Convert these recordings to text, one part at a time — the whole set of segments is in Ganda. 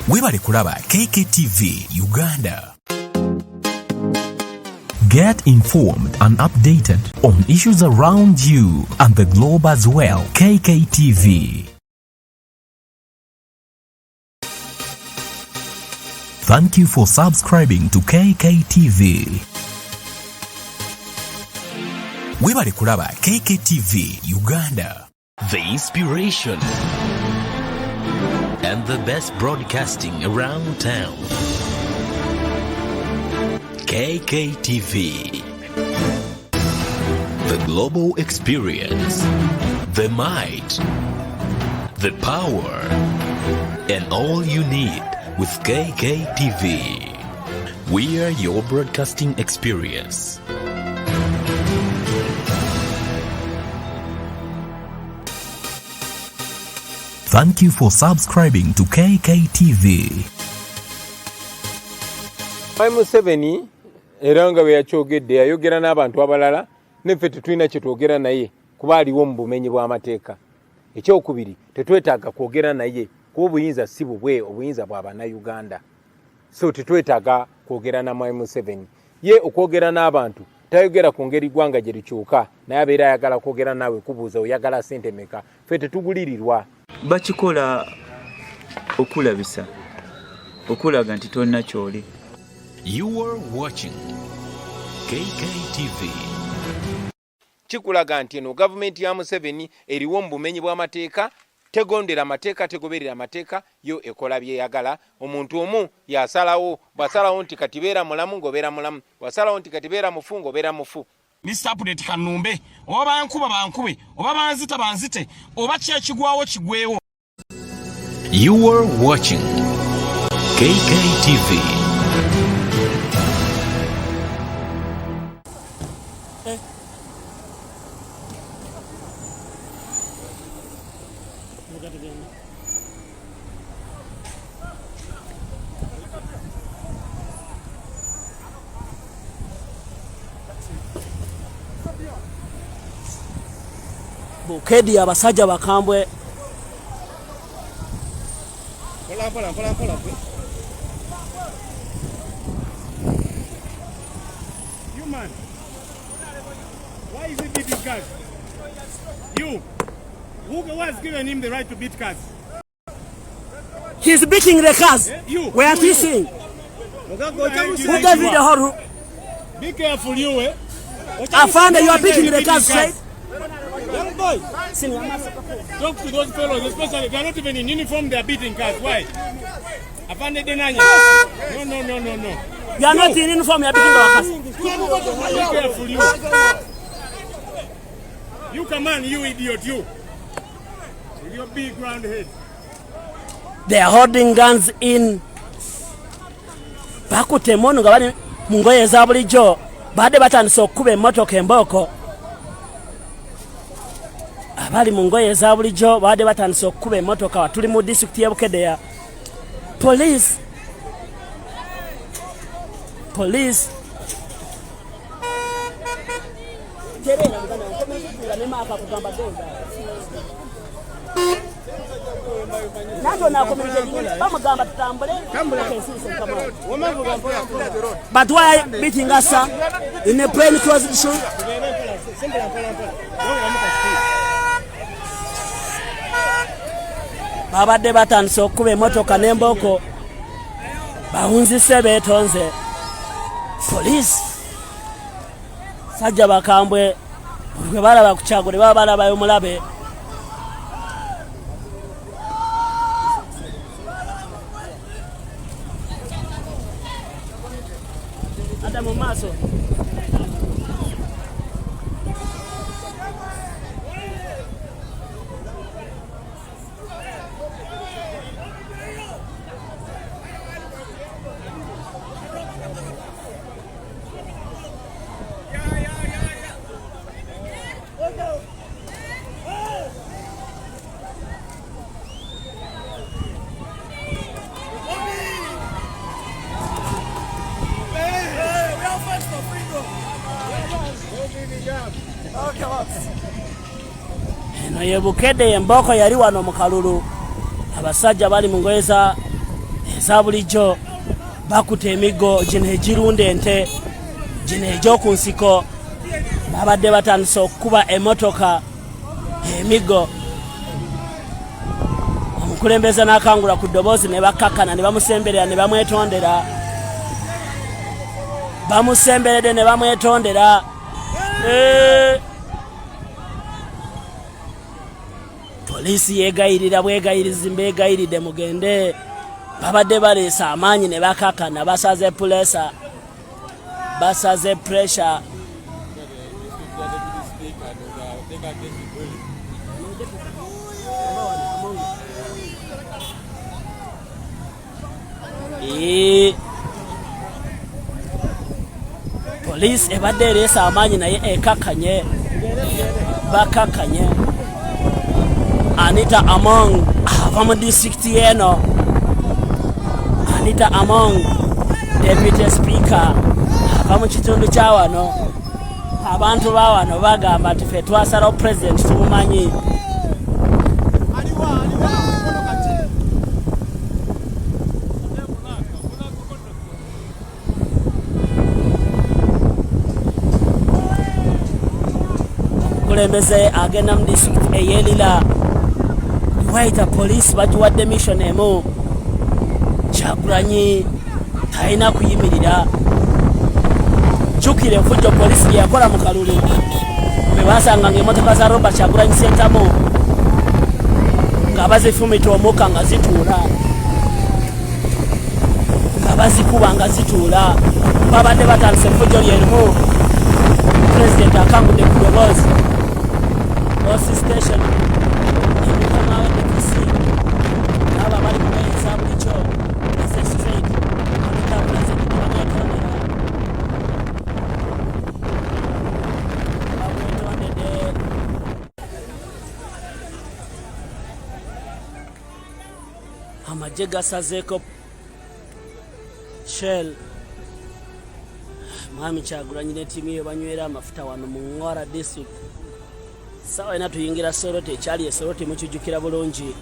Webale kulaba KKTV Uganda. Get informed and updated on issues around you and the globe as well. KKTV. Thank you for subscribing to KKTV. Webale kulaba KKTV Uganda. The inspiration and the best broadcasting around town. KKTV. The global experience, the might, the power, and all you need with KKTV. We are your broadcasting experience. Thank you for subscribing to KKTV. I'm 7 eranga we yakyogedde ayogera n'abantu abalala neffe tetulina kye twogera naye kuba aliwo mu bumenyi bw'amateeka. Ekyokubiri tetwetaaga kwogera naye kuba obuyinza si bubwe, obuyinza bwa bannayuganda. So tetwetaaga kwogera na M7 ye okwogera n'abantu tayogera ku ngeri ggwanga gye likyuka naye abeera ayagala kwogera naawe kubuuza oyagala ssente meka. Ffe tetugulirirwa. Bakikola okulabisa okulaga nti tonna kyoli. You are watching KKTV. Chikulaga nti eno government ya Museveni eriwo mu bumenyi bw'amateeka, tegondera amateeka, tegoberera amateeka, yo ekola byeyagala. Omuntu omu yasalawo, basalawo nti kati beera mulamu ngobeera mulamu, basalawo nti kati beera mufu ngobeera mufu. Mr. Update Kanumbe, oba bankuba bankube, oba banzita banzite, oba kyekigwawo kigwewo. You are watching KKTV. Bukedi abasajja bakambwe. Pola. You man, why is he beating cars? You, who was given him the right to beat cars? He's beating the cars. You. We are kissing. Who gave you the whole? Be careful, you. I found that you are beating the cars, right? Young boy, talk to those fellows, especially they are not even in uniform, they are beating cars. Why? I found it denying. No. You are not in uniform, you are beating our cars. Be careful, you. You come on, you idiot, you. With your big round head. They are holding guns in. Bakute mono nga bali mu ngoye za bulijjo badde batandise okukuba emmotoka emboko. Abali mu ngoye za bulijjo badde batandise okukuba emmotoka. Tuli mu district ya Bukedde. Police. But why beating us in a plain closed shoe? Babadde batandise okukuba emmotoka n'emboko bahunzise beetonze. Police sajja bakambwe bwe balaba ku kyagule baba balabayo mulabe. Adamu maaso. Eno ye Bukedde emboko yali wano mu kalulu. Abasajja bali mu ngoye za eza bulijjo bakuta emigo gino egirunda ente gino egy'oku nsiko babadde batandise okukuba emmotoka emigo omukulembeze n'akangula ku ddoboozi ne bakkakkana ne bamusemberera ne bamwetondera bamusemberedde ne bamwetondera poliisi yeegayirira bwegayirizi mbeegayiridde mugende babadde baleesa amaanyi ne bakkakkana basaze pulesa basaze pressure poliisi ebadde ereesa amaanyi naye ekakkanye bakkakkanye Anita Among ava mu disitulikiti eno Anita Among deputy speaker ava mu kitundu kya wano abantu ba wano bagamba nti ffe twasalawo president tumumanyi omukulembeze agenda mu disitulikiti ey'Elira wayita poliisi bagiwadde mission emu Kyagulanyi talina kuyimirira jjukira enfujjo poliisi gye yakola mu Kalulu bwe basanga ng'emmotoka za Robert Kyagulanyi Ssentamu nga bazifumita omukka nga zituula nga bazikuba nga zituula babadde batandise enfujjo lyerimu pulezidenti akangudde ku ddoboozi osi station emukamawe nekisi n'abo abali mu mbeera eza bulijjo eze straight abita pulezidenti bamwetondera bamwetondedde amagye gasazeeko shell mwami Kyagulanyi ne ttiimu ye banywera amafuta wano mu Ngora district sawa ena tuyingira Soroti ekyali eSoroti mukijjukira bulungi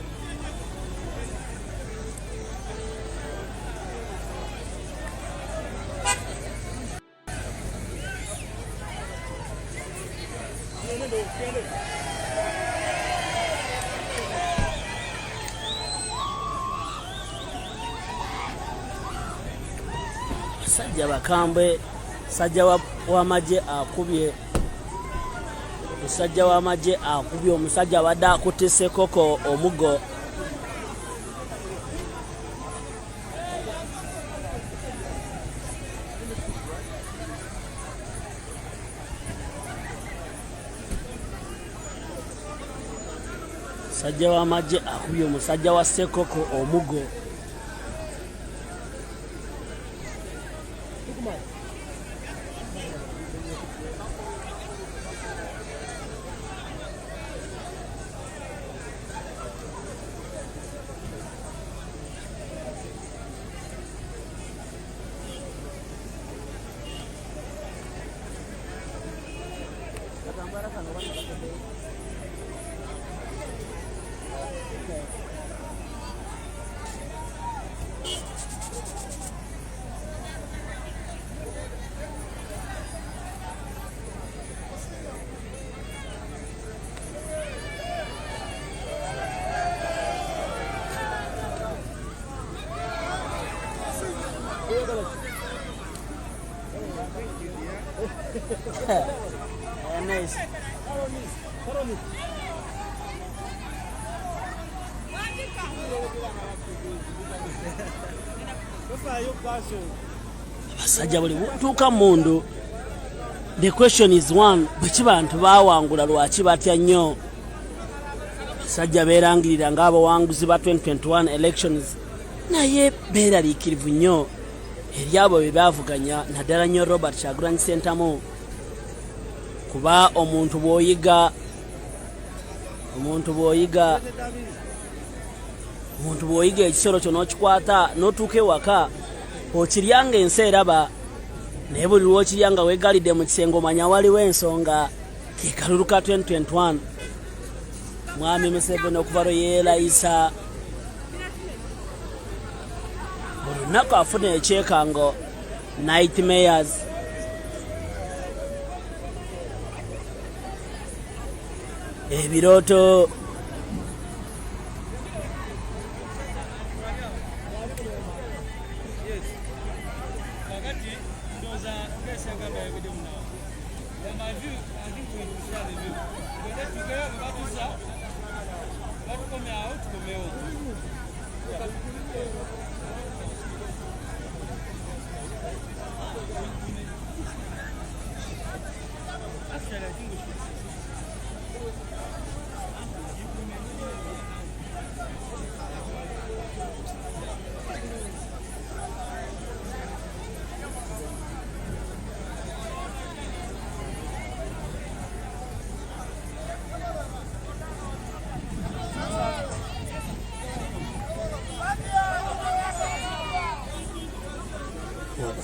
sajja bakambwe sajja w'amagye akubye musajja w'amagye akubye omusajja abadde akutise koko omugo musajja w'amagye akubye omusajja wa Ssekoko omugo nice. Abasajja buli butuuka mundu, the question is one, bwe bantu baawangula lwaki batya nnyo? Abasajja beerangirira ng'abawanguzi ba 2021 elections naye beeraliikirivu nnyo eri abo be baavuganya naddala nnyo Robert Kyagulanyi Ssentamu kuba omuntu bw'oyiga ekisolo kyo n'okikwata n'otuuka ewaka okiryanga ensi eraba naye buli lw'okiryanga weegalidde mu kisenge omanya waliwo ensonga ke kalulu ka 2021 mwami Museveni okuva lwe yeerayisa buli lunaku afuna ekyekango nightmares. Ebirooto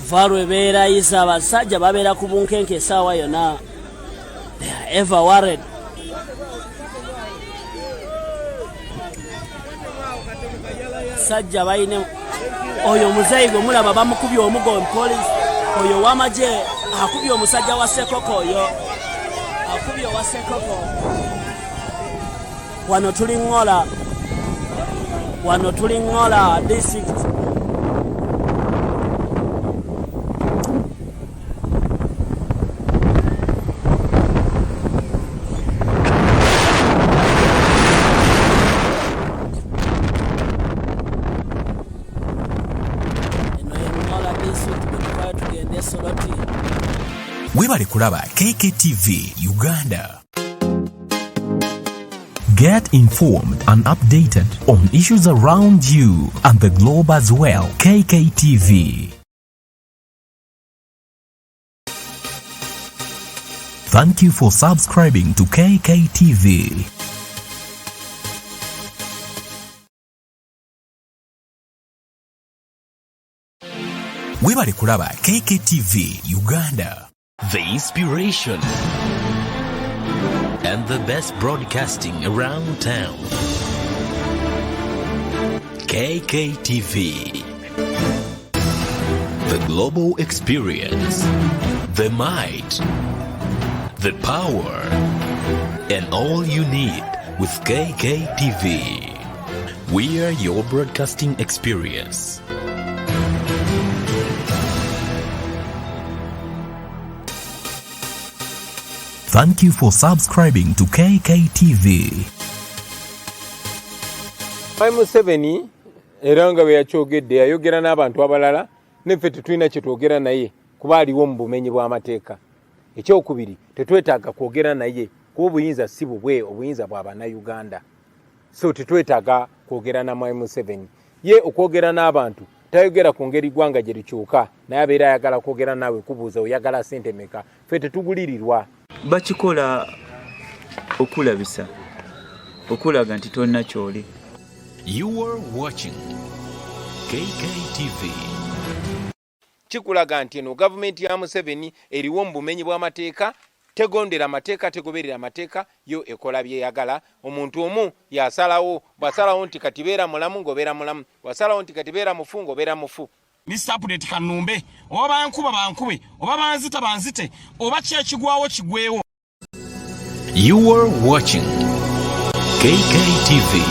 okuva lwebeera yisa abasajja babeera ku bunkenke essaawa yonna. They are ever worried. Sajja bayine oyo omuzayigo mulaba bamukubye omugo poliisi, oyo w'amagye akubye omusajja wa Sekoko, oyo akubye owa Sekoko. Wano tuli Ngola district. Webale kulaba KKTV Uganda. Get informed and updated on issues around you and the globe as well. KKTV. Thank you for subscribing to KKTV. Webale kulaba KKTV Uganda. The inspiration and the best broadcasting around town. KKTV. The global experience, the might, the power, and all you need with KKTV. We are your broadcasting experience. Thank you for subscribing to KKTV. Museveni era nga bwe yakyogedde yayogera n'abantu abalala neffe tetulina kye twogera naye kuba aliwo mu bumenyi bw'amateeka. Ekyokubiri, tetwetaaga kwogera naye kuba obuyinza si bubwe, obuyinza bwa bannayuganda. So tetwetaaga kwogera na Museveni. Ye okwogera n'abantu tayogera ku ngeri ggwanga gye likyuka, naye abeera ayagala kwogera naawe kubuuza oyagala ssente meka. Ffe tetugulirirwa. Bakikola okulabisa, okulaga nti tolina kyoli. You are watching KKTV. Kikulaga nti eno gavumenti ya Museveni eriwo mu bumenyi bw'amateeka, tegondera amateeka, tegoberera amateeka, yo ekola byeyagala. Omuntu omu yasalawo, bwasalawo nti kati beera mulamu ng'obeera mulamu, bwasalawo nti kati beera mufu ng'obeera mufu. Mr. Update Kanumbe, oba bankuba bankube, oba banzita banzite, oba kyekigwawo kigwewo. You are watching KKTV.